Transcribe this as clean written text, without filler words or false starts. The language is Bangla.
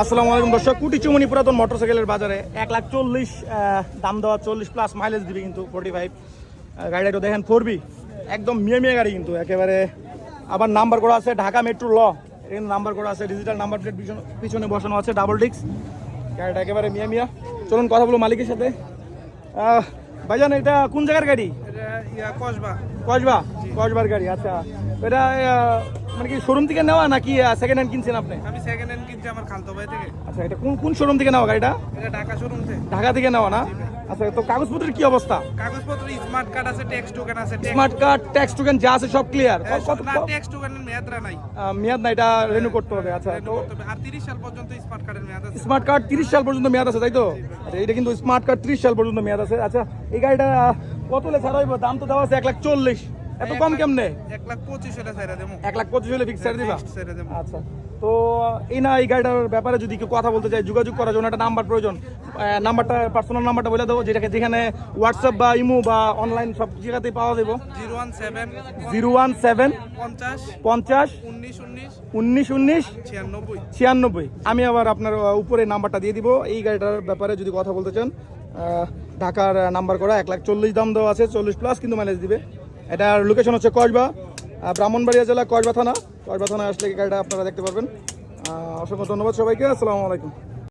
আসসালামু আলাইকুম দর্শক, কুটি চুমনি পুরাতন মোটরসাইকেলের বাজারে 1,40,000 দাম দেওয়া, 40+ মাইলেজ দিবে কিন্তু 45। গাড়িটা একটু দেখেন, 4B একদম মিয়া গাড়ি কিন্তু একেবারে। আবার নাম্বার করা আছে ঢাকা মেট্রো ল, এখানে নাম্বার করা আছে, ডিজিটাল নাম্বার প্লেট পিছনে বসানো আছে, ডাবল ডিস্ক। গাড়িটা একেবারে মিয়া। চলুন কথা বলবো মালিকের সাথে। ভাইজান, এটা কোন জায়গার গাড়ি? কসবার গাড়ি। আচ্ছা, এটা মানে কি শোরুম থেকে নেওয়া নাকি সেকেন্ড হ্যান্ড কিনছেন আপনি? আমি সেকেন্ড হ্যান্ড কিনছি আমার খালতো ভাই থেকে। আচ্ছা, এটা কোন শোরুম থেকে নেওয়া গাড়িটা? এটা ঢাকা শোরুম থেকে। ঢাকা থেকে নেওয়া না? আচ্ছা, তো কাগজপত্রের কি অবস্থা? কাগজপত্র স্মার্ট কার্ড আছে, ট্যাক্স টোকেন আছে। স্মার্ট কার্ড, ট্যাক্স টোকেন যা আছে সব ক্লিয়ার? না, ট্যাক্স টোকেনের মেয়াদটা নাই। মেয়াদ না, এটা রিনিউ করতে হবে। আচ্ছা, তো আর 30 সাল পর্যন্ত স্মার্ট কার্ডের মেয়াদ আছে। স্মার্ট কার্ড 30 সাল পর্যন্ত মেয়াদ আছে, তাই তো? আচ্ছা, এটা কিন্তু স্মার্ট কার্ড 30 সাল পর্যন্ত মেয়াদ আছে। আচ্ছা, এই গাড়িটা কত হলে ছাড়া হইব? দাম তো দেওয়া আছে 1,40,000, এত কম কেমনে? 1,25,000 হলে ছাইরা দেবো। 1,25,000 হলে ফিক্স ছাড় দিবা? ছাইরা দেবো। আচ্ছা, তো এই গাড়িটার ব্যাপারে যদি কেউ কথা বলতে চায়, যোগাযোগ করার জন্য একটা নাম্বার প্রয়োজন। নাম্বারটা, পার্সোনাল নাম্বারটা বলে দেবো, যেখানে হোয়াটসঅ্যাপ বা ইমো বা অনলাইন সব জায়গাতেই পাওয়া যাবে। 017 50 19 19 96। আমি আবার আপনার উপরে নাম্বারটা দিয়ে দিব। এই গাড়িটার ব্যাপারে যদি কথা বলতে চান, ঢাকার নাম্বার করা, 1,40,000 দাম দেওয়া আছে, 40+ কিন্তু মাইলেজ দিবে। এটার লোকেশন হচ্ছে কসবা, ব্রাহ্মণবাড়িয়া জেলা, কসবা থানা। কসবা থানায় আসলে এই গাড়িটা আপনারা দেখতে পারবেন। অসংখ্য ধন্যবাদ সবাইকে। আসসালামু আলাইকুম।